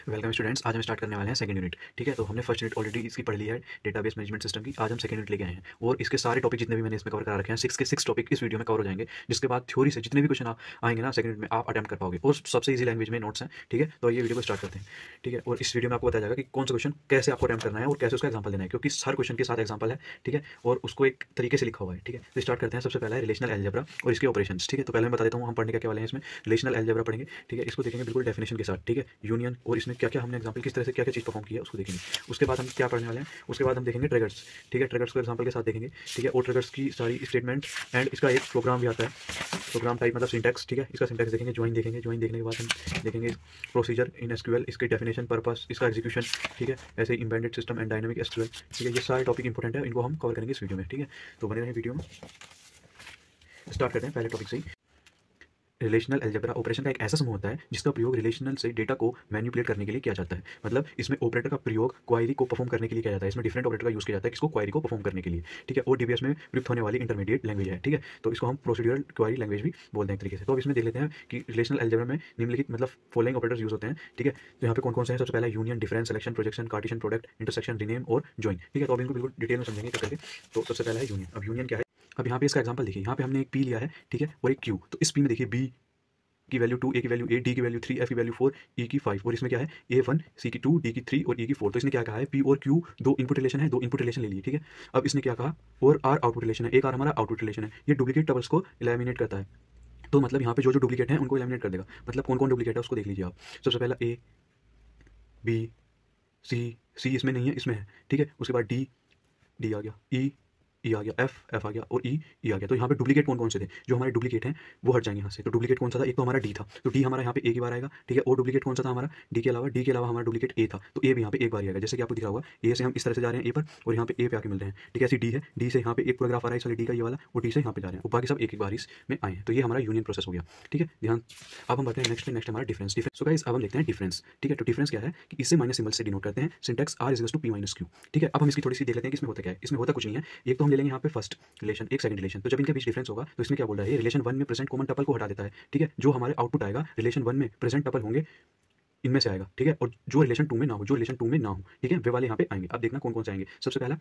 Welcome students. आज हम start करने वाले हैं सेकंड यूनिट। ठीक है, तो हमने फर्स्ट यूनिट ऑलरेडी इसकी पढ़ ली है, डेटाबेस मैनेजमेंट सिस्टम की। आज हम सेकंड यूनिट लेके आए हैं और इसके सारे टॉपिक जितने भी मैंने इसमें कवर करा रखे हैं, 6 के 6 टॉपिक इस वीडियो में कवर हो जाएंगे, जिसके बाद थ्योरी से जितने भी क्वेश्चन आप आएंगे ना सेकंड यूनिट में आप अटेम्प्ट कर पाओगे और सबसे ईजी लैंग्वेज में नोट्स हैं। ठीक है, तो ये वीडियो को स्टार्ट करते हैं। ठीक है, और इस वीडियो में आपको बताया जाएगा कि कौन सा क्वेश्चन कैसे आपको अटेम्प्ट करना है और कैसे उसका एग्जाम्पल देना है, क्योंकि हर क्वेश्चन के साथ एग्जाम्पल है। ठीक है, और उसको एक तरीके से लिखा हुआ है। ठीक है, तो स्टार्ट करते हैं। सबसे पहला है रिलेशनल अलजेब्रा और इसके ऑपरेशंस। ठीक है, तो पहले मैं बता देता हूँ हम पढ़ने क्या वाले हैं इसमें। रिलेशनल अलजेब्रा पढ़ेंगे। ठीक है, इसको देखेंगे बिल्कुल डेफिनेशन के साथ। ठीक है, यूनियन और इसमें क्या क्या हमने एग्जाम्पल किस तरह से क्या क्या चीज़ परफॉर्म की है उसको देखेंगे। उसके बाद हम क्या पढ़ने वाले हैं, उसके बाद हम देखेंगे ट्रिगर्स। ठीक है, ट्रिगर्स को एग्जांपल के साथ देखेंगे। ठीक है, और ट्रिगर्स की सारी स्टेटमेंट एंड इसका एक प्रोग्राम भी आता है, प्रोग्राम टाइप मतलब सिंटैक्स। ठीक है, इसका सिंटैक्स देखेंगे। ज्वाइन देखेंगे। ज्वाइन देखने के बाद हम देखेंगे प्रोसीजर इन एसक्यूएल, इसकी डेफिनेशन, पर्पस, इसका एग्जीक्यूशन। ठीक है, ऐसे embedded system and dynamic SQL. ठीक है, ये सारे टॉपिक इंपॉर्टेंट है, इनको हम कवर करेंगे इस वीडियो में। ठीक है, तो बने रहें वीडियो में। स्टार्ट करते हैं पहले टॉपिक से ही। रिलेशनल अलजेब्रा ऑपरेशन का एक ऐसा समूह होता है जिसका प्रयोग रिलेशनल से डेटा को मैनिपुलेट करने के लिए किया जाता है। मतलब इसमें ऑपरेटर का प्रयोग क्वायरी को परफॉर्म करने के लिए किया जाता है। इसमें डिफरेंट ऑपरेटर का यूज किया जाता है किसको, क्वायरी को परफॉर्म करने के लिए। ठीक है, और डीबीएस में प्रयुक्त होने वाली इंटरमीडिएट लैंग्वेज है। ठीक है, तो इसको हम प्रोसीड्यूरल क्वायरी लैंग्वेज भी बोलते हैं एक तरीके से। तो अब इसमें देख लेते हैं कि रिलेशनल अलजेब्रा में निम्नलिखित मतलब फॉलोइंग ऑपरेटर्स यूज होते हैं। ठीक है, तो यहाँ पे कौन कौन से हैं। सबसे पहला union, difference, selection, projection, Cartesian product, intersection, rename और ज्वाइन। ठीक है, तो अब इनको बिल्कुल डिटेल में समझेंगे करके। तो सबसे पहला है यूनियन। अब यूनियन क्या है, अब यहाँ पे इसका एग्जांपल देखिए। यहाँ पे हमने एक पी लिया है, ठीक है, और एक क्यू। तो इस पी में देखिए बी की वैल्यू 2, ए की वैल्यू 8, डी की वैल्यू 3, एफ की वैल्यू 4, ई की 5 और इसमें क्या है ए 1, सी की 2, डी की 3 और ई की 4। तो इसने क्या कहा है, पी और क्यू दो इनपुट रिलेशन है, दो इनपुट रिलेशन ले लिए। ठीक है, अब इसने क्या कहा, और आर आउटपुट रिलेशन है, एक आर हमारा आउटपुट रिलेशन है। ये डुप्लीकेट टपल्स को एलिमिनेट करता है। तो मतलब यहाँ पे जो जो डुप्लीकेट हैं उनको एलिमिनेट कर देगा। मतलब कौन कौन डुप्लीकेट है उसको देख लीजिए आप। सबसे पहला ए, बी, सी इसमें नहीं है, इसमें है। ठीक है, उसके बाद डी आ गया, ई आ गया, एफ आ गया और ई आ गया। तो यहाँ पे डुप्लीकेट कौन कौन से थे, जो हमारे डुप्लीकेट हैं वो हट जाएंगे यहाँ से। तो डुप्लीकेट कौन सा था, एक तो हमारा डी था, तो डी हमारा यहाँ पे एक ही बार आएगा। ठीक है, और डुप्लीकेट कौन सा था हमारा, डी के अलावा हमारा डुप्लीकेट ए था, तो ए भी यहाँ पे एक बार आएगा। जैसे कि आपको दिख रहा होगा, ए से हम इस तरह से जा रहे हैं ए पर और यहाँ पे ए पे आके मिल रहे हैं। ठीक है, ऐसी डी है, डी से यहाँ पे एक पैराग्राफ आ रहा है, इसलिए डी का ये वाला, और डी से यहाँ पे जा रहे हैं, और बाकी सब एक एक बार इसमें आए हैं। तो ये हमारा यूनियन प्रोसेस हो गया। ठीक है, ध्यान। अब हम बढ़ते हैं नेक्स्ट हमारा डिफरेंस। सो गाइस अब हम देखते हैं डिफरेंस। ठीक है, तो डिफरेंस क्या है कि इससे माइनस सिंबल से डिनोट करते हैं। Syntax R is to P minus Q. ठीक है, अब हम इसकी थोड़ी सी देख लेते हैं कि इसमें होता क्या है। इसमें होता कुछ नहीं है, एक तो हम ले लेंगे यहाँ पे फर्स्ट रिलेशन, एक सेकंड रिलेशन। तो जब इनके बीच डिफरेंस होगा तो इसमें क्या बोल रहा है, रिलेशन 1 में प्रेजेंट कॉमन टपल को हटा देता है। ठीक है, जो हमारे आउटपुट आएगा रिलेशन 1 में प्रेजेंट टपल होंगे इनमें से आएगा। ठीक है, और जो रिलेशन 2 में ना हो, ठीक है, वे वाले यहाँ पे आएंगे। अब देखना कौन कौन से आएंगे। सबसे पहला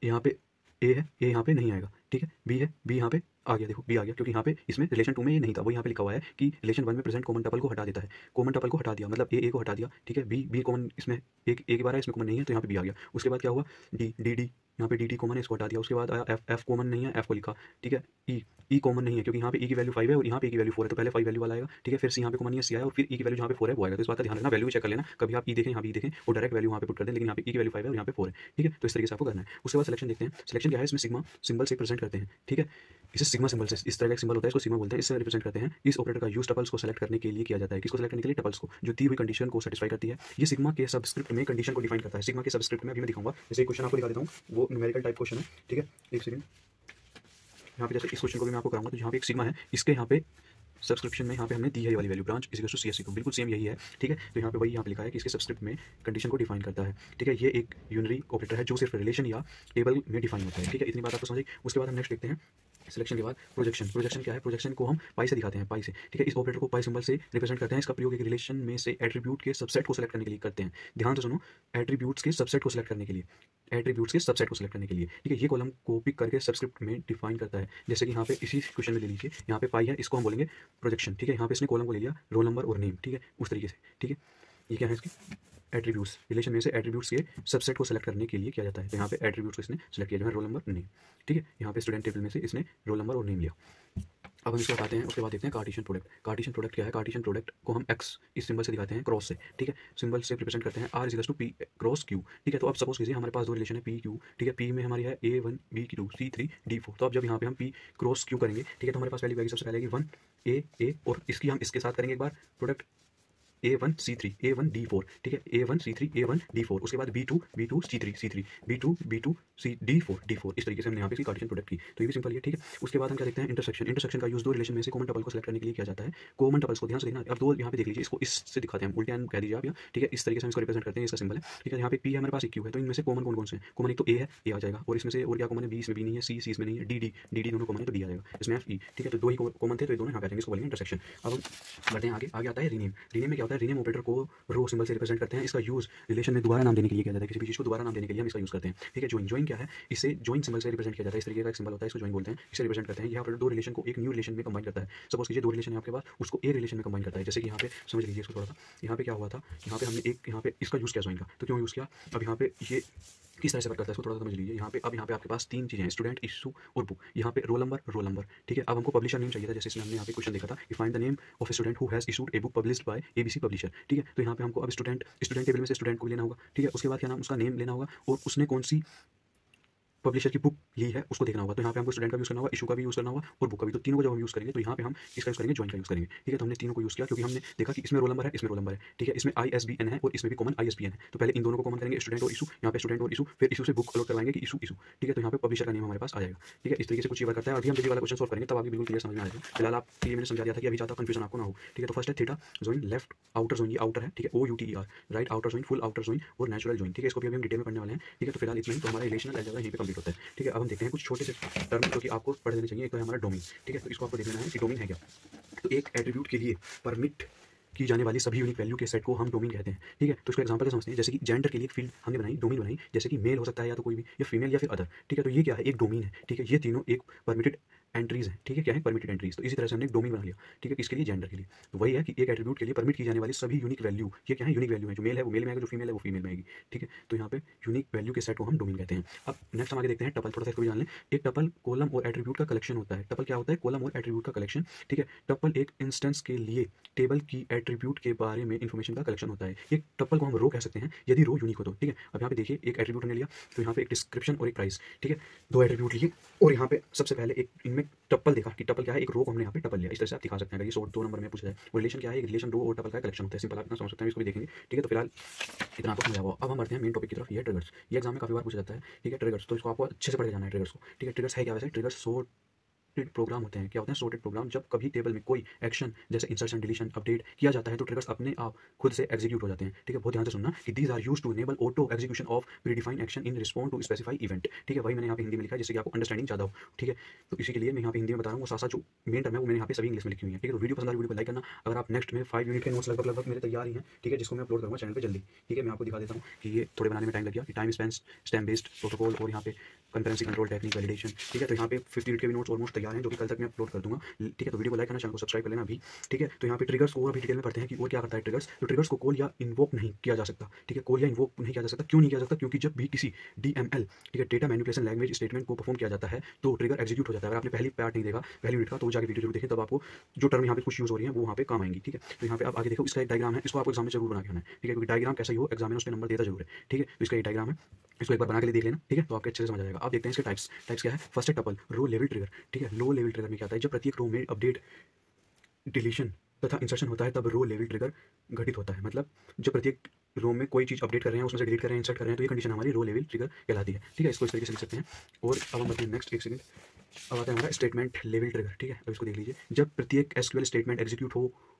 यहाँ पे ए है, ए यहाँ पे नहीं आएगा। ठीक है, बी है, बी यहाँ पे आ गया, देखो बी आ गया, क्योंकि यहाँ पे इसमें रिलेशन 2 में ये नहीं था, वो यहाँ पे लिखा हुआ है कि रिलेशन 1 में प्रेजेंट कॉमन टपल को हटा देता है। कॉमन टपल को हटा दिया मतलब ए को हटा दिया। ठीक है, बी कॉमन, इसमें एक एक बार है, इसमें कॉमन नहीं है, तो यहाँ पे बी आ गया। उसके बाद क्या हुआ, डी यहाँ पे डी कॉमन है, इसको हटा दिया। उसके बाद आया एफ कॉमन नहीं है, एफ को लिखा। ठीक है, ई कॉमन नहीं है, क्योंकि यहाँ पे ई की वैल्यू 5 है और यहाँ पे ई की वैल्यू 4 है, तो पहले 5 वैल्यू वाला आएगा। ठीक है, फिर सी यहाँ पे कॉमन नहीं है, सी आया, और फिर ई की वैल्यू जहाँ पे 4 है वो आएगा। तो इस बात का ध्यान रखना, वैल्यू चेक कर लेना, कभी आप ई देखें यहाँ भी देखें और डायरेक्ट वैल्यू वहाँ पे पुट कर दें, लेकिन यहाँ पे ई की वैल्यू 5 है और यहाँ पे 4 है। ठीक है, तो इस तरीके से आपको करना है। उसके बाद सिलेक्शन देखते हैं। सिलेक्शन क्या है, इसमें सिग्मा सिंबल से प्रेजेंट करते हैं। ठीक है, इसे सिग्मा सिंबल से, इस तरह का एक सिंबल होता है, इसको सिग्मा बोलते हैं, इससे रिप्रेजेंट करते हैं। इस ऑपरेटर का यूज टपल्स को सेलेक्ट करने के लिए किया जाता है। किसको सेलेक्ट करने के लिए, टपल्स को, जो दी हुई कंडीशन को सेटिस्फाई करती है। ये सिग्मा के सबस्क्रिप्ट में कंडीशन को डिफाइन करता है। सिग्मा के सबस्क्रिप्ट में अभी मैं दिखाऊंगा, जैसे एक क्वेश्चन आपको दिखा देता हूँ, वो न्यूमेरिकल टाइप क्वेश्चन है। ठीक है, एक सेकंड, यहाँ पे जैसे इस क्वेश्चन को भी मैं आपको कराऊंगा, तो यहाँ पे एक सिग्मा है, इसके यहाँ पे सब्सक्रिप्शन में यहाँ पे हमने दी है ये वाली value, branch is to CSC, तो बिल्कुल सेम यही है। ठीक है, तो यहाँ पे वही यहाँ पे लिखा है कि इसके सब्सक्रिप्ट में कंडीशन को डिफाइन करता है। ठीक है, ये एक यूनरी ऑपरेटर है जो सिर्फ रिलेशन या टेबल में डिफाइन होता है। ठीक है, इतनी बात आपको समझ। उसके बाद हम नेक्स्ट देखते हैं सिलेक्शन के बाद प्रोजेक्शन। प्रोजेक्शन क्या है, प्रोजेक्शन को हम पाई से दिखाते हैं, पाई से। ठीक है, इस ऑपरेटर को पाई सिंबल से रिप्रेजेंट करते हैं। इसका प्रयोग एक रिलेशन में से एट्रीब्यूट के सबसेट को सेलेक्ट करने के लिए करते हैं। ध्यान से सुनो, एट्रीब्यूट्स के सबसेट को सेलेक्ट करने के लिए, एट्रीब्यूट्स के सबसेट को सेलेक्ट करने के लिए। ठीक है, ये कॉलम को पिक करके सबस्क्रिप्ट में डिफाइन करता है। जैसे कि यहाँ पे इसी क्वेश्चन में ले लीजिए, यहाँ पे पाई है, इसको हम बोलेंगे प्रोजेक्शन। ठीक है, यहाँ पे इसने कॉलम को ले लिया, रोल नंबर और नेम। ठीक है, उस तरीके से। ठीक है, ये क्या है इसकी एट्रीब्यूट्स, रिलेशन में से एट्रीब्यूट्स के सबसेट को सेलेक्ट करने के लिए किया जाता है। तो यहाँ पे एट्रीब्यूट्स को इसने सेलेक्ट किया, जो है रोल नंबर, नेम। ठीक है, यहाँ पे स्टूडेंट टेबल में से इसने रोल नंबर और नेम लिया। अब हम इसको बताते हैं। उसके बाद देखते हैं कार्टेशियन प्रोडक्ट। कार्टेशियन प्रोडक्ट क्या है, कार्टेशियन प्रोडक्ट को हम एक्स इस सिंबल से दिखाते हैं, क्रॉस से। ठीक है, सिंबल से रिप्रेजेंट करते हैं R is to P cross Q. ठीक है, तो अब सपोज कीजिए हमारे पास दो रिलेशन है पी क्यू। ठीक है, पी में हमारी है A1 B2 C3 D4। तो अब जब यहाँ पे हम पी क्रॉस क्यू करेंगे, ठीक है, तो हमारे पास पहली वैल्यू सबसे पहले आएगी 1 A और इसकी हम इसके साथ करेंगे एक बार product A1 C3 A1 D4। ठीक है, A1 C3 A1 D4। उसके बाद B2 C3 B2 C D4 इस तरीके से हमने यहाँ पे इसकी कार्टेशियन प्रोडक्ट की। तो ये भी सिंपल है। ठीक है, उसके बाद हम क्या देखते हैं, इंटरसेक्शन। इंटरसेक्शन का यूज दो रिलेशन में से कॉमन टपल को सेलेक्ट करने के लिए किया जाता है। कॉमन टपल्स को ध्यान से देखना। अब दो यहाँ पे देख लीजिए, इसको इससे दिखाते हैं, उल्टे कह दीजिए आप यहाँ। ठीक है, इस तरीके से हम इसको रिप्रेजेंट करते हैं, इसका सिंबल है। ठीक है, यहाँ पे P है हमारे पास, एक Q है, तो इनमें से कॉमन कौन कौन से हैं, कॉमन एक तो A है, A आ जाएगा, और इसमें से और क्या कॉमन है, B इसमें B नहीं है, C इसमें नहीं है, D दोनों कॉमन है, तो D आ जाएगा। इसमें F E। ठीक है, तो दो ही कॉमन थे, तो ये दोनों यहाँ पे आ जाएंगे, इसको बोलेंगे इंटरसेक्शन। अब हम बढ़ते हैं आगे। आगे आता है रीनेम। रीनेम में क्या होता है, है रीनेम ऑपरेटर को रो सिंबल से रिप्रेजेंट करते हैं। इसका यूज़ रिलेशन में दोबारा नाम देने के लिए किया जाता है, किसी भी चीज़ को दोबारा नाम देने के लिए हम इसका यूज़ करते हैं। ठीक है, ज्वाइन क्या है, इसे ज्वाइन सिंबल से रिप्रेजेंट किया जाता है। इस तरीके का एक सिंबल होता है, इसको ज्वाइन बोलते हैं, इसे रिप्रेजेंट करते हैं। यहाँ पर दो रिलेशन को एक न्यू रिलेशन में कंबाइन करता है। सपोज कीजिए दो रिलेशन है आपके पास, उसको एक रिलेशन में कंबाइन करता है। जैसे कि यहाँ पे समझ लीजिए इसको थोड़ा सा, यहाँ पे क्या हुआ था, यहाँ पे हमने एक यहाँ पे इसका यूज़ किया ज्वाइन का, तो क्यों यूज़ किया, अब यहाँ पे ये किस तरह से वर्क करता है इसको थोड़ा सा समझ लीजिए। यहाँ पे अब यहाँ पे आपके पास तीन चीज़ें हैं, स्टूडेंट, इशू और बुक। यहाँ पे रोल नंबर। ठीक है, अब हमको पब्लिशर नेम चाहिए था, जैसे इसमें हमने यहाँ पे क्वेश्चन देखा था, find the name of a student who has issued a book published by ABC publisher. ठीक है, तो यहाँ पे हमको अब स्टूडेंट टेबल में से स्टूडेंट को लेना होगा। ठीक है, उसके बाद क्या नाम, उसका नेम लेना होगा और उसने कौन सी पब्लिशर की बुक ली है उसको देखना होगा। तो यहाँ पे हमको स्टूडेंट का यूज़ करना होगा, इशू का भी यूज़ करना होगा और बुक का भी। तो तीनों को जब हम यूज़ करेंगे तो यहाँ पे हम इसका यूज़ करेंगे, ज्वाइन का यूज़ करेंगे। ठीक है, तो हमने तीनों को यूज़ किया क्योंकि हमने देखा कि इसमें रोल नंबर है, इसमें रोल नंबर है। ठीक है, इसमें ISBN है और इसमें भी कॉमन ISBN है। तो पहले इन दोनों को कॉमन करेंगे, स्टूडेंट और इशू। यहाँ पे स्टूडेंट और इशू, फिर इशू से बुक अलॉट करवाएंगे कि इशू। ठीक है, तो यहाँ पे पब्लिशर का नेम हमारे पास आ जाएगा। ठीक है, इस तरीके से कुछ ये वर्क करता है। अभी हम ये वाला क्वेश्चन सॉल्व करेंगे तब आगे बिल्कुल क्लियर समझ में आ जाएगा। फिलहाल आपके लिए मैंने समझा दिया था कि अभी ज़्यादा कंफ्यूजन आपको ना हो। ठीक है, तो फर्स्ट है theta join, left outer join, ये आउटर है। ठीक है, OUTER, right outer join, full outer join और नेचुरल ज्वाइन। ठीक है, इसको भी अभी हम डिटेल में पढ़ने वाले हैं। ठीक है, तो फिलहाल इतना ही, तो हमारा रिलेशनल अलजेब्रा यहीं पे कंप्लीट होता है। ठीक है, अब हम देखते हैं कुछ छोटे से टर्म जो कि आपको पढ़ लेने चाहिए। एक तो है हमारा डोमेन। ठीक है, तो इसको आपको देख लेना है कि डोमेन है क्या। तो एक एट्रीब्यूट के लिए परमिट की जाने वाली सभी यूनिक वैल्यू के सेट को हम डोमेन कहते हैं। ठीक है, तो इसको एग्जांपल से समझते हैं। जैसे कि जेंडर के लिए एक फील्ड हमने बनाई, डोमेन बनाई, जैसे कि मेल हो सकता है या तो कोई भी, या फीमेल या फिर अदर। ठीक है, तो ये क्या है, एक डोमेन है। ठीक है, ये तीनों एक परमिटेड एंट्रीज है। ठीक है, क्या है, परमिटेड एंट्रीज। तो इसी तरह से हमने एक डोमेन बना लिया। ठीक है, किसके लिए, जेंडर के लिए। तो वही है कि एक एट्रीब्यूट के लिए परमिट की जाने वाली सभी यूनिक वैल्यू, ये क्या है, यूनिक वैल्यू है। जो मेल है वो मेल में आएगा, जो फीमेल है वो फीमेल में आएगी। ठीक है, तो यहाँ पे यूनिक वैल्यू के सेट को हम डोमेन कहते हैं। अब नेक्स्ट हम आगे देखते हैं टपल। थोड़ा सा इसको भी जान लें। एक टपल कॉलम और एट्रीब्यूट का कलेक्शन होता है। टपल क्या होता है, कॉलम और एट्रीब्यूट का कलेक्शन। ठीक है, टपल एक इंस्टेंस के लिए टेबल की एट्रीब्यूट के बारे में इंफॉर्मेशन का कलेक्शन होता है। एक टपल को हम रो कह सकते हैं यदि रो यूनिक हो तो। ठीक है, अब यहाँ पे देखिए एक एट्रीब्यूट हमने लिया, तो यहाँ पे एक डिस्क्रिप्शन और एक प्राइस। ठीक है, दो एट्रीब्यूट लिए और यहाँ पे सबसे पहले एक इनमें टपल देखा कि टपल क्या है, एक रो को हमने यहाँ पे टपल लिया। इस तरह से आप दिखा सकते हैं। अगर ये सॉर्ट 2 नंबर में पूछा जाए, वो रिलेशन क्या है, एक रिलेशन रो और टपल का कलेक्शन होता है। सिंपल, आप इतना समझ सकते हैं, इसको भी देखेंगे। ठीक है, तो फिलहाल इतना आपको समझा हुआ। अब हम बढ़ते हैं मेन टॉपिक की तरफ। ये ट्रिगर्स, ये एग्जाम में काफी बार पूछा जाता है। ठीक है, ट्रिगर्स, तो इसको आपको अच्छे से पढ़ के जाना है ट्रिगर्स को। ठीक है, ट्रिगर्स है क्या, वैसे ट्रिगर्स सॉर्टेड प्रोग्राम होते हैं। क्या होते हैं, सॉर्टेड प्रोग्राम। जब कभी टेबल में कोई एक्शन जैसे इंसर्शन, डिलीशन, अपडेट किया जाता है तो ट्रिगर्स अपने आप खुद से एग्जीक्यूट हो जाते हैं। ठीक है, बहुत ध्यान से सुनना कि these are used to enable auto execution of predefined action in response to specify event. ठीक है, वही मैंने यहाँ पे हिंदी में लिखा है जिससे कि आपको अंडरस्टैंडिंग ज़्यादा हो। ठीक है, तो इसी के लिए मैं यहाँ पे हिंदी में बता रहा हूँ। वो साथ जो मेन टर्म है वो मैंने यहाँ पे सभी इंग्लिश में लिखी हुई है। ठीक है, तो वीडियो पसंद आ रही वीडियो को लाइक करना। अगर आप नेक्स्ट में 5 यूनिट के नोट्स लगभग मेरे तैयार ही हैं। ठीक है, जिसको मैं अपलोड करूँगा चैनल पे जल्दी। ठीक है, मैं आपको दिखा देता हूँ कि ये थोड़े बनाने में टाइम लग गया, कि time Spence, stem based protocol और यहाँ पे कंकरेंसी कंट्रोल टेक्निक वैलिडेशन। ठीक है, तो यहाँ पे 50 यूनिट के भी नोट्स ऑलमोस्ट तैयार हैं, जो कि कल तक मैं अपलोड कर दूंगा। ठीक है, तो वीडियो को लाइक करना, चैनल को सब्सक्राइब कर लेना अभी। ठीक है, तो यहाँ पे ट्रिगर्स को अभी डिटेल में पढ़ते हैं कि वो क्या करता है ट्रिगर्स। तो ट्रिगर्स को कॉल या इन्वोक नहीं किया जा सकता। ठीक है, कॉल या इन्वोक नहीं किया जा सकता। क्यों नहीं किया जा सकता, क्योंकि जब भी किसी DML, ठीक है, डेटा मैनिपुलेशन लैंग्वेज स्टेटमेंट को परफॉर्म किया जाता है तो ट्रिगर एग्जीक्यूट हो जाता है। अगर आपने पहली पार्ट नहीं देखा, पहली यूनिट का, तो जाके वीडियो जरूर देखें, तब आपको जो टर्म यहाँ पे कुछ यूज हो रही है वो वहाँ पे काम आएंगी। ठीक है, तो यहाँ पे आप आगे देखो, इसका एक डायग्राम है, इसको आपको एग्जाम में जरूर बना के आना है। ठीक है, क्योंकि डायग्राम कैसा ही हो एग्जाम में उस पर नंबर देता जरूर है। ठीक है, तो इसका एक डायग्राम है, इसको एक बार बना के देख लेना। ठीक है, तो आपके अच्छे से समझ आ जाएगा। आप देखते हैं इसके टाइप्स क्या है। फर्स्ट है टपल, रो लेवल ट्रिगर। ठीक है, लो लेवल ट्रिगर में क्या होता है, जब प्रत्येक रो में अपडेट, डिलीशन तथा इंसर्शन होता है तब रो लेवल ट्रिगर घटित होता है। मतलब जब प्रत्येक रो में कोई चीज़ अपडेट कर रहे हैं, उसमें से डिलीट कर रहे हैं, इंसर्ट कर रहे हैं, तो ये कंडीशन हमारी रो लेवल ट्रिगर कहलाती है। ठीक है, इसको इस तरीके से लिख सकते हैं। और अब हम बताएं नेक्स्ट, एक सेकंड, अब आता है हमारा स्टेटमेंट लेवल ट्रिगर। ठीक है, अब इसको देख लीजिए। जब प्रत्येक SQL स्टेटमेंट एग्जीक्यूट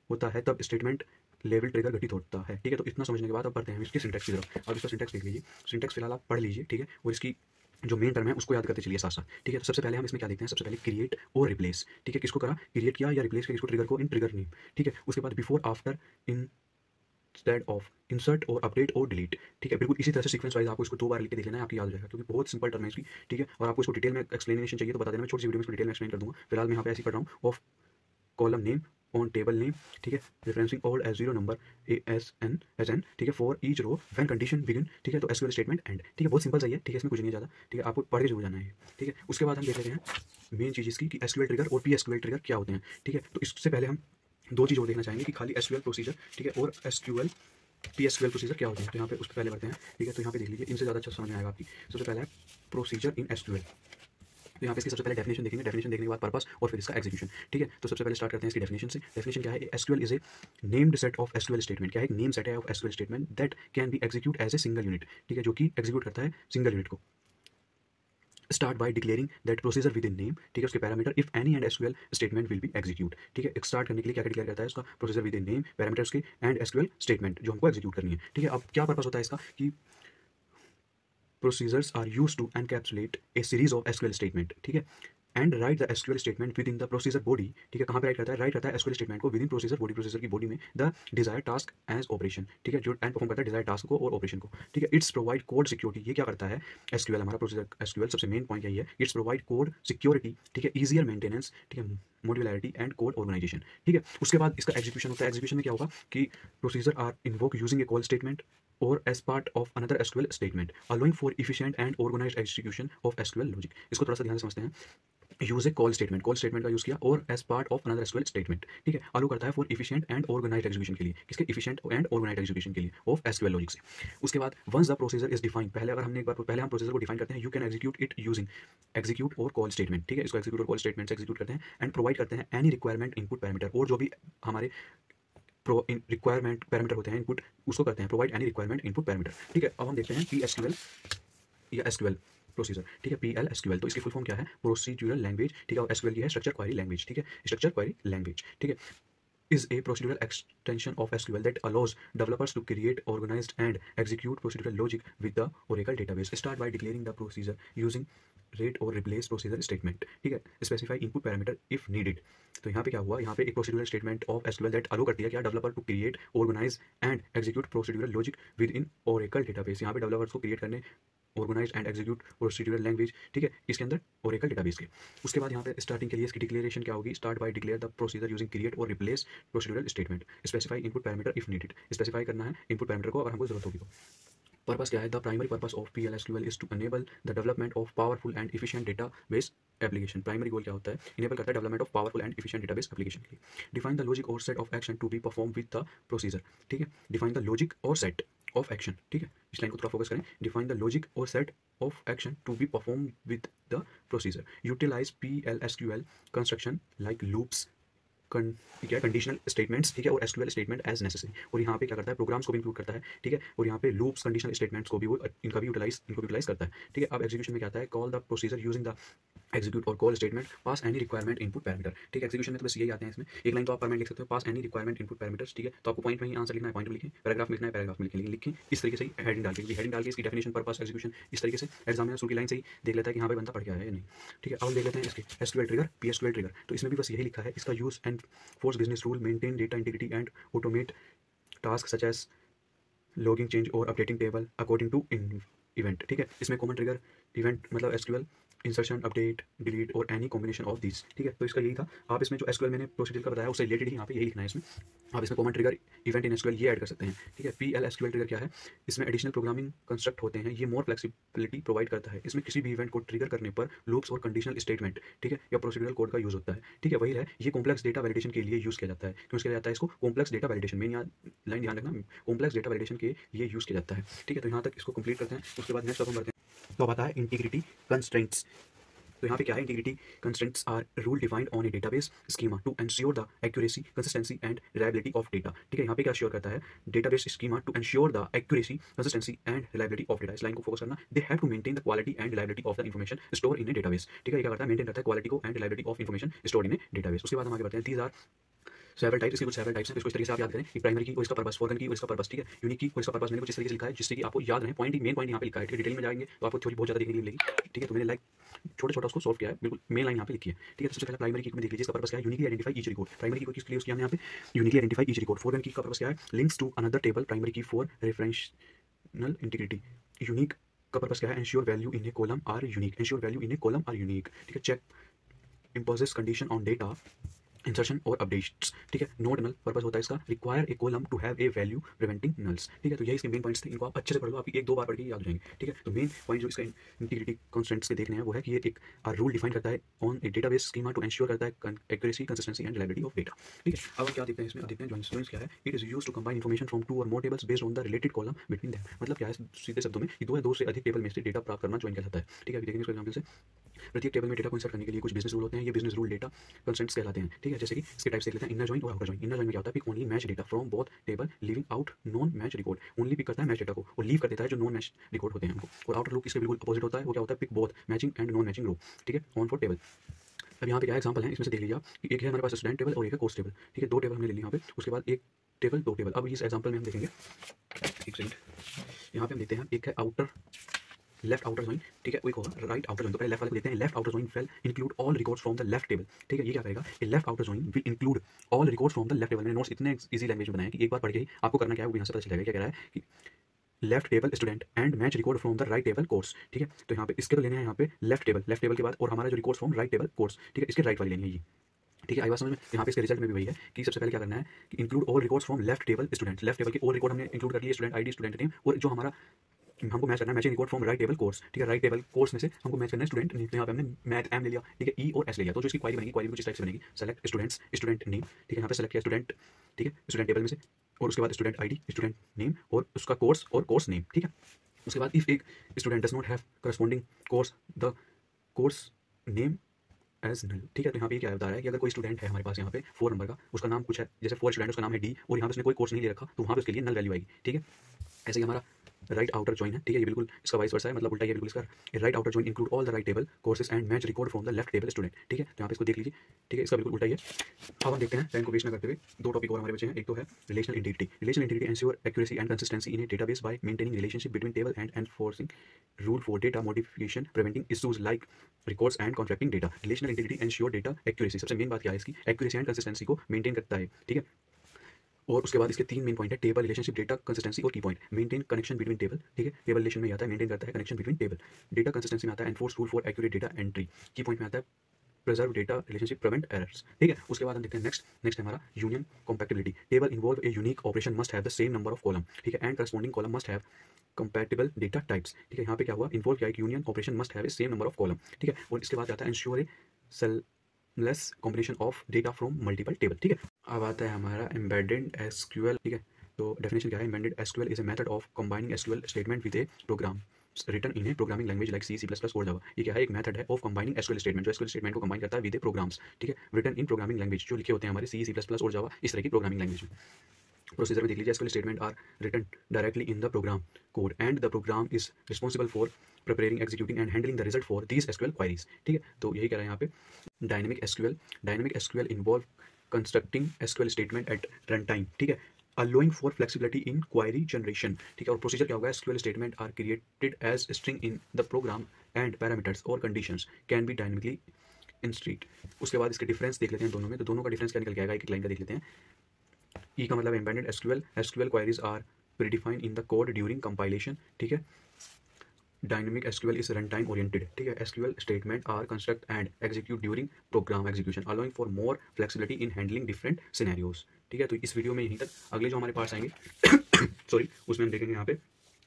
होता है तब स्टेटमेंट लेवल ट्रिगर घटित होता है। ठीक है, तो इतना समझने के बाद अब बढ़ते हैं इसकी सिंटैक्स की तरफ। अब इसका सिंटैक्स देख लीजिए। सिंटैक्स फिलहाल आप पढ़ लीजिए। ठीक है, और इसकी जो मेन टर्म है उसको याद करते चलिए साथ साथ। ठीक है, तो सबसे पहले हम इसमें क्या देखते हैं, सबसे पहले क्रिएट और रिप्लेस। ठीक है, किसको करा, क्रिएट किया या रिप्लेस किया, इसको ट्रिगर को इन ट्रिगर नेम। ठीक है, उसके बाद before, after, in, instead of, insert और अपडेट और डिलीट। ठीक है, बिल्कुल इसी तरह से सीक्वेंस वाइज आपको इसको 2 बार लिख के देख लेना है, आपकी याद हो जाएगा, क्योंकि बहुत सिंपल टर्म है इसकी। ठीक है, और आपको इसको डिटेल में एक्सप्लेनेशन चाहिए तो बता देना, मैं छोटी सी वीडियो में इसको डिटेल में एक्सप्लेन कर दूंगा। फिलहाल मैं यहाँ पे ऐसे ही पढ़ रहा हूँ। Of column name on table name. ठीक है, referencing all as 0 number S N. ठीक है, for each row when condition begin. ठीक है, तो SQL स्टेटमेंट एंड। ठीक है, बहुत सिंपल सही है। ठीक है, इसमें कुछ नहीं ज़्यादा। ठीक है, आपको पढ़ के जरूर जाना है। ठीक है, उसके बाद हम देख लेते हैं मेन चीज़ इसकी कि SQL ट्रिगर और PSQL ट्रिगर क्या होते हैं। ठीक है, तो इससे पहले हम 2 चीज़ और देखना चाहेंगे कि खाली SQL प्रोसीजर, ठीक है, और SQL PSQL प्रोसीजर क्या होते हैं। तो यहाँ पे उसके पहले बढ़ते हैं। ठीक है, तो यहाँ पे देख लीजिए, इनसे ज़्यादा अच्छा समझ में आएगा आपकी। सबसे पहले है प्रोसीजर इन SQL। तो यहाँ पे इसकी सबसे पहले डेफिनेशन देखेंगे, डेफिनेशन देखने के बाद पर्पस और फिर इसका एग्जीक्यूशन। ठीक है, तो सबसे पहले स्टार्ट करते हैं इसकी डेफिनेशन से। डेफिनेशन क्या है, SQL is a named set of SQL statement. क्या है, एक नेम सेट है of SQL statement that can be execute as a single unit. ठीक है, जो कि एग्जीक्यूट करता है सिंगल यूनिट को। Start by declaring that procedure with in name. ठीक है, उसके parameter if any and SQL statement will be execute. ठीक है, स्टार्ट करने के लिए क्या डिक्लेयर करता है, उसका procedure with in name, parameter उसके एंड SQL स्टेटमेंट जो हमको एग्जीक्यूट करनी है। ठीक है, अब क्या पर्पस होता है इसका कि procedures are used to encapsulate a series of SQL statement। ठीक है, and right the SQL statement with in the procedure body, ठीक है, कहाँ पे राइट करता है, राइट करता है एसक्यूएल स्टेटमेंट को within procedure body, procedure की बॉडी में the desire task as operation, ठीक है, जो एंड परफॉर्म करता है डिजायर टास्क को और ऑपरेशन को, ठीक है। इट्स प्रोवाइड कोड सिक्योरिटी, ये क्या करता है एसक्यूएल, हमारा प्रोसीजर एसक्यूएल सबसे मेन पॉइंट यही है, इट्स प्रोवाइड कोड सिक्योरिटी, ठीक है, ईजियर मेंटेनेंस, ठीक है, मॉड्यूलैरिटी एंड कोड ऑर्गेनाइजेशन, ठीक है। उसके बाद इसका एग्जीक्यूशन होता है, एग्जीक्यूशन में क्या होगा कि procedure are invoke using a call statement or as part of another SQL statement, allowing for efficient and organized execution of SQL logic। इसको थोड़ा सा ध्यान से समझते हैं। Use a call statement, call statement का यूज किया और as part of another SQL statement, ठीक है, अलो करता है for efficient and organised execution के लिए, किसके इफिशिएंट एंड ऑर्गेनाइज्ड एग्जीक्यूशन के लिए ऑफ एसक्यूएल लॉजिक से। उसके बाद once the procedure is defined, पहले अगर हमने एक बार पहले हम प्रोसीजर को डिफाइन करते हैं, you can execute it using execute और कॉल स्टेटमेंट, ठीक है, इसको एग्जीक्यूट और कॉल स्टेटमेंट से एग्जीक्यूट करते हैं एंड प्रोवाइड करते हैं एनी रिक्वायरमेंट इनपुट पैरामीटर, और जो भी हमारे रिक्वायरमेंट पैरामीटर होते हैं इनपुट, उसको करते हैं provide any requirement input parameter, ठीक है। अब हम देखते हैं पी एसक्यूएल या एसक्यूएल प्रोसीजर, ठीक है, पीएल एसक्यूएल, तो इसकी फुल फॉर्म क्या है, प्रोसीड्यूरल लैंग्वेज, ठीक है, और एसक्यूएल की है स्ट्रक्चर क्वेरी लैंग्वेज, ठीक है, स्ट्रक्चर क्वेरी लैंग्वेज, ठीक है, is a procedural extension of SQL that allows developers to create, organize and execute procedural logic with the Oracle database. Start by declaring the procedure using rate or replace procedure statement, ठीक है, specify input parameter if needed। तो यहाँ पे क्या हुआ, यहाँ पे एक procedural statement of SQL that allow करती है क्या, developer to create, organize and execute procedural logic within Oracle database। यहाँ पे developers को create करने, organise and execute procedural language, ठीक है, इसके अंदर ओरेकल डेटाबेस के। उसके बाद यहाँ पे स्टार्टिंग के लिए इसकी डिक्लेरेशन क्या होगी, start by declare the procedure using create और replace procedural statement, specify input parameter if needed, specify करना है इनपुट पैरामीटर को अगर हमको जरूरत होगी तो। पर्पस क्या है, the primary purpose of PL/SQL is to enable the development of powerful and efficient database application. Primary goal क्या होता है, इनेबल करता है development of powerful and efficient database application के लिए। डिफाइन द लॉजिक और set of action to be perform with the procedure, ठीक है, डिफाइन द लॉजिक और सेट ऑफ एक्शन, ठीक है, इस लाइन को थोड़ा फोकस करें, डिफाइन द लॉजिक और set of action to be perform with the procedure, utilise PL/SQL construction like loops, क्या कंडीशनल स्टेटमेंट्स, ठीक है, और एसक्यूएल स्टेटमेंट एज नेसेसरी, और यहाँ पे क्या करता है प्रोग्राम्स को भी इंक्लूड करता है, ठीक है, और यहाँ पे लूप्स कंडीशनल स्टेटमेंट्स को भी वो इनको भी यूटिलाइज करता है, ठीक है। अब एग्जीक्यूशन में क्या आता है, call the procedure using the execute और कॉल स्टेटमेंट, पास एनी रिक्वायरमेंट इनपुट पैरामीटर, ठीक है, एग्जीक्यूशन में तो बस यही आते हैं इसमें, एक लाइन तो आप परमानेंट लिख सकते हो, पास एनी रिक्वायरमेंट इनपुट पैरामीटर्स, ठीक है, तो आपको पॉइंट में ही आंसर लिखना है, पॉइंट में लिखें, पैराग्राफ में लिखना है, पैराग्राफ में लिखें इस तरीके से ही हेडिंग डाल के, हेडिंग डाल के इसकी डेफिनेशन पर्पस एग्जीक्यूशन इस तरीके से एग्जामिनर की लाइन से ही देख लेता है कि यहाँ पे बंदा पढ़ के आया है या नहीं, ठीक है। अब देख लेते हैं इसके एसक्यूएल ट्रिगर, PSQL ट्रिगर, तो इसमें भी बस यही लिखा है, इसका use and force business rule, maintain data integrity and automate tasks such as logging change और updating table according to event, ठीक है। इसमें कॉमन ट्रिगर इवेंट मतलब एसक्यूएल इंसर्शन, अपडेट, डिलीट और एनी कॉम्बिनेशन ऑफ दिस, ठीक है। तो इसका यही था, आप इसमें जो एसक्यूएल मैंने प्रोसीजर का बताया उससे रिलेटेड ही यहाँ पे यही लिखना है इसमें, आप इसमें common trigger event in SQL ये ऐड कर सकते हैं, ठीक है। PL/SQL ट्रिगर क्या है, इसमें एडिशनल प्रोग्रामिंग कंस्ट्रक्ट होते हैं, ये मोर फ्लेक्सिबिलिटी प्रोवाइड करता है, इसमें किसी भी इवेंट को ट्रिगर करने पर लूप्स और कंडीशनल स्टेटमेंट, ठीक है, या प्रोसीड्यूरल कोड का यूज होता है, ठीक है, वही है, ये कॉम्प्लेक्स डेटा वैलिडेशन के लिए यूज किया जाता है, क्यों किया जाता है इसको, complex data validation, main line ध्यान रखना, कॉम्प्लेक्स डेटा वैलिडेशन के लिए यूज किया जाता है, ठीक है। तो यहाँ तक इसको कंप्लीट करते हैं, उसके बाद नेक्स्ट हम करते हैं, तो आता है इंटीग्रिटी कंस्ट्रेंट्स। तो यहाँ पे क्या है, integrity constraints are rule defined on a database schema to ensure the accuracy, consistency and reliability of data, ठीक है। यहाँ पे क्या श्योर करता है, database schema to ensure the accuracy, consistency and reliability of data, इस लाइन को focus करना, they have to maintain the quality and reliability of the information store in a database, ठीक है, ये क्या करता है, मेंटेन करता है क्वालिटी को and reliability of information store in a database. उसके बाद हम आगे बढ़ते हैं, दीज आर सेवरल टाइप्स, इसके कुछ सेवरल टाइप्स हैं, इसको इस तरीके से आप याद करें कि प्राइमरी की और इसका पर्पस, फॉरगन की और इसका पर्पस, ठीक है, यूनिक की और इसका पर्पस मैंने कुछ इस तरीके से लिखा है जिससे कि आपको याद रहे, पॉइंट ही मेन पॉइंट यहाँ पे लिखा है, ठीक है। डिटेल में जाएंगे तो आपको थ्योरी बहुत ज़्यादा देखने के लिए मिलेगी, ठीक है, तो मैंने लाइक छोटा उसको सॉल्व किया है, बिल्कुल मेन लाइन यहाँ पे लिखी है, ठीक है। सबसे पहले प्राइमरी की में देख लीजिए, इसका पर्पस क्या है, uniquely identify each record, primary key को किसके लिए यूज किया हमने यहाँ पे, uniquely identify each record. Foreign key का पर्पस क्या है, links to another table, primary key for referential integrity. Unique का पर्पस क्या है, ensure value in a column are unique, ensure value in a column are unique, ठीक है। Check imposes condition on data insertion और updates, ठीक है। Not null purpose होता है इसका, require a column to have a value preventing nulls, ठीक है। तो यही इसके मेन पॉइंट्स थे, इनको आप अच्छे से पढ़ लो, आप एक दो बार पढ़ के याद हो जाएंगे, ठीक है। तो मेन पॉइंट जो इसका इंटीग्रिटी कॉन्स्टेंट्स के देखने हैं वो है कि ये एक रूल डिफाइन करता है on a database schema to ensure करता है accuracy, consistency and reliability of data, ठीक है। अब क्या देखते हैं इसमें, देखते हैं जॉइंट्स क्या है, it is used to combine information from two और more tables based on the related column between them, मतलब क्या है, सीधे शब्दों में दो या दो से अधिक टेबल में से डेटा प्राप्त करना ज्वाइन किया जाता है, ठीक है। अभी देखेंगे इसको एग्जांपल से, प्रत्येक टेबल में डेटा को इंसर्ट करने के लिए कुछ बिजनेस रूल होते हैं, ये बिजनेस रूल डेटा कंस्ट्रेंट्स कहलाते हैं, ठीक है। जैसे कि इसके टाइप्स देख लेते हैं, इनर जॉइन और आउटर जॉइन। इनर जॉइन में क्या होता है, pick only match data from both table leaving out non match record, only pick करता है मैच डेटा को और लीव कर देता है जो नॉन मैच रिकॉर्ड होते हैं हमको। और आउटर लूप इसके बिल्कुल अपोजिट होता है, वो क्या होता है, pick both matching and non matching row, ठीक है, ऑन फॉर टेबल। अब यहाँ पे क्या एग्जांपल है, इसमें से देख लीजिए आप कि एक है हमारे पास स्टूडेंट टेबल और एक है कोर्स टेबल, ठीक है, दो टेबल हमने ले ली यहाँ पे, उसके बाद एक टेबल दो टेबल। अब इस एग्जांपल में हम देखेंगे, एक सेकंड, यहाँ पे हम देखते हैं, एक है आउटर लेफ्ट आउटर जॉइन, ठीक है, एक होगा राइट आउटर जॉइन। तो पहले लेफ्ट वाले को देखते हैं। Left outer join will include all records from the left table, ठीक है, ये क्या करेगा, left outer join will include all records from the left table. मैंने नोट्स इतने इजी लैंग्वेज में बनाया कि एक बार पढ़ के ही आपको करना क्या है वो यहाँ से पता चल जाएगा। क्या कह रहा है कि left table student and match record from the right table course, ठीक है। तो यहाँ पे इसके तो लेने हैं यहाँ पे लेफ्ट टेबल के बाद और हमारा जो record from right table course, ठीक है, इसके राइट वाली लेनी है ये, ठीक है। आई बात समझ में। यहाँ पे इसके रिजल्ट में भी वही है कि सबसे पहले क्या करना है कि include all records from left table student. Left table के ऑल रिकॉर्ड हमने इंक्लूड कर लिए, स्टूडेंट आईडी, स्टूडेंट नेम, और जो हमारा हमको मैच करना है matching record from right table course, ठीक है। राइट टेबल कोर्स में से हमको मैच करना है स्टूडेंट नेम। यहाँ पे हमने मैथ एम ले लिया, ठीक है, ई और एस ले लिया। तो जो इसकी क्वारी बनेगी, क्वारी कुछ इस टाइप से बनेगी, सेलेक्ट स्टूडेंट्स स्टूडेंट नेम, ठीक है, यहाँ पे सेलेक्ट किया स्टूडेंट, ठीक है, स्टूडेंट टेबल में से, और उसके बाद स्टूडेंट आईडी, स्टूडेंट नेम और उसका कोर्स और कोर्स नेम, ठीक है। उसके बाद इफ एक student does not have corresponding course the course name as null, ठीक है। तो यहाँ पे क्या बता रहा है कि अगर कोई स्टूडेंट है हमारे पास यहाँ पे 4 नंबर का, उसका नाम कुछ है, जैसे 4 स्टूडेंट, उसका नाम है डी, और यहाँ पे उसने कोई कोर्स नहीं ले रखा, तो वहाँ पे उसके लिए नल वैल्यू आएगी, ठीक है। ऐसे ही हमारा राइट आउटर जॉइन है, ठीक है, ये बिल्कुल इसका वाइस वर्सा है, मतलब उल्टा ही है बिल्कुल इसका। Right outer join include all the right table courses and match record from the left table student, ठीक है। तो यहाँ पे इसको देख लीजिए, ठीक है, इसका बिल्कुल उल्टा ही है। अब हम देखते हैं टाइम को वेस्ट न करते हुए 2 टॉपिक और हमारे बचे हैं। एक तो है relational integrity. Relational integrity ensure accuracy and consistency in a database bye maintaining relationship between table and enforcing rule for data modification, preventing issues like records and conflicting data. Relational integrity ensure data accuracy, सबसे main बात क्या है इसकी, accuracy and consistency को maintain करता है, ठीक है। और उसके बाद इसके 3 मेन पॉइंट है, टेबल, रिलेशनशिप, डेटा कंसिस्टेंसी और की point. Maintain connection between table, ठीक है, टेबल रिलेशन में आता है मेंटेन करता है connection between table. Data consistency में आता है enforce rule for accurate data entry. की पॉइंट में आता है preserve data relationship, prevent errors, ठीक है। उसके बाद हम देखते हैं नेक्स्ट है हमारा union compatibility. Table involve a unique operation must have the same number of column, ठीक है, and corresponding column must have compatible data types, ठीक है। यहाँ पे क्या हुआ, इन्वॉल्व किया, union operation must have a same number of column, ठीक है। और इसके बाद आता है ensure A seamless combination of data from multiple table, ठीक है। अब आता है हमारा एम्बेडेड एसक्यूएल, ठीक है। तो डेफिनेशन क्या है, embedded SQL is a method of combining SQL statement with a program written in a programming language like C, C plus plus और जावा। ये क्या है, एक मेथड है ऑफ कंबाइनिंग एसक्यूएल स्टेटमेंट, जो एसक्यूएल स्टेटमेंट को कंबाइन करता है विद ए प्रोग्राम्स, ठीक है, रिटन इन प्रोग्रामिंग लैंग्वेज, जो लिखे होते हैं हमारे सी, सी प्लस प्लस और जावा, इस तरह की प्रोग्रामिंग लैंग्वेज में। प्रोसीजर में देख लीजिए, SQL statement are written directly in the program code and the program is responsible for preparing, executing and handling the result for these SQL queries, ठीक है। तो यही कह रहा है यहाँ पे dynamic SQL involve constructing SQL statement at runtime, ठीक है, allowing for flexibility in query generation, ठीक है। और प्रोसीजर क्या होगा, SQL statement are created as string in the program and parameters or conditions can be dynamically inserted। उसके बाद इसके डिफरेंस देख लेते हैं दोनों में। तो दोनों का डिफरेंस क्या निकल के आएगा, एक लाइन का देख लेते हैं। ई का मतलब embedded SQL queries are predefined in the code during compilation, ठीक है। Dynamic SQL is runtime oriented, ठीक है। SQL statement are construct and execute during program execution, allowing for more flexibility in handling different scenarios, ठीक है। तो इस video में यहीं तक। अगले जो हमारे पास आएंगे सॉरी, उसमें हम देखेंगे यहाँ पे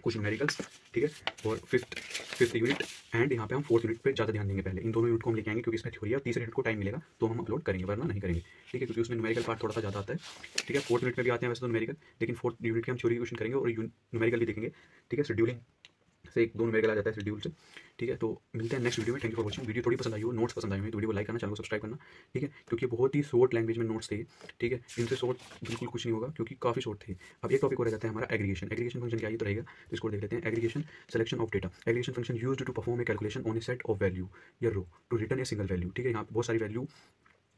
कुछ न्यूमेरिकल्स, ठीक है, और फिफ्थ यूनिट एंड यहाँ पे हम 4th यूनिट पे ज़्यादा ध्यान देंगे। पहले इन दोनों यूनिट को हम लेके आएंगे क्योंकि इसमें थ्योरी है, और तीसरे यूनिट को टाइम मिलेगा तो हम अपलोड करेंगे, वरना नहीं करेंगे, ठीक है, क्योंकि उसमें न्यूमेरिकल पार्ट थोड़ा सा ज़्यादा आता है, ठीक है। 4th यूनिट में भी आते हैं वैसे तो न्यूमेरिकल, लेकिन 4th यूनिट के हम थ्योरी क्वेश्चन करेंगे और न्यूमेरिकल भी देखेंगे, ठीक है। शेड्यूलिंग से 1-2 न्यूमेरिकल आ जाता है शेड्यूल से, ठीक है। तो मिलते हैं नेक्स्ट वीडियो में। Thank you for watching. Video थोड़ी पसंद आई हो, नोट्स पसंद आए हो तो वीडियो को लाइक करना, चैनल को सब्सक्राइब करना, ठीक है, क्योंकि बहुत ही शॉर्ट लैंग्वेज में नोट्स थे, ठीक है। इनसे शॉर्ट बिल्कुल कुछ नहीं होगा क्योंकि काफ़ी शॉर्ट थे। अब एक टॉपिक और रह जाता है हमारा एग्रीगेशन फंक्शन, क्या ये तो रहेगा, तो इसको देख लेते हैं। Aggregation selection of data. Aggregation function used to perform a calculation on a set of value या row to return a single value, ठीक है। यहाँ पे बहुत सारी वैल्यू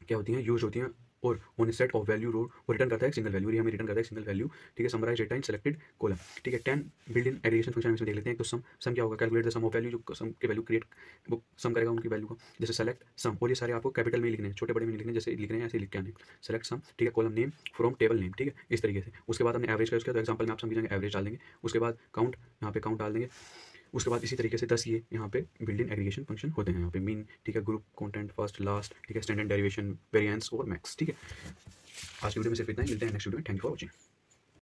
क्या होती हैं, यूज होती हैं, और on a set of value row वो रिटर्न करता है सिंगल वैल्यू, हमें रिटर्न करता है सिंगल वैल्यू, ठीक है। Summarise data in selected column, ठीक है। 10 बिल्ड इन एग्रीगेशन फंक्शन में देख लेते हैं। तो सम क्या होगा, calculate the sum of value, जो सम के वैल्यू क्रिएट वो सम करेगा उनकी वैल्यू को, जैसे सेलेक्ट सम, और ये सारे आपको कैपिटल में लिखने हैं, छोटे बड़े में लिखने हैं, जैसे लिख रहे हैं ऐसे लिख के आने, सेलेक्ट सम, ठीक है, column name from table name, ठीक है, इस तरीके से। उसके बाद हमने एवरेज का किया, तो एग्जाम्पल में आप समझेंगे, एवरेज डाल देंगे। उसके बाद काउंट, यहाँ पे काउंट डाल देंगे। उसके बाद इसी तरीके से 10 ये यहाँ पे बिल्ड इन एग्रीगेशन फंक्शन होते हैं, यहाँ पे मीन, ठीक है, ग्रुप, कंटेंट, फर्स्ट, लास्ट, ठीक है, स्टैंडर्ड डेरिवेशन, वेरिएंस और मैक्स, ठीक है। आज की वीडियो में सिर्फ इतना ही, मिलते हैं नेक्स्ट वीडियो में। Thank you for watching.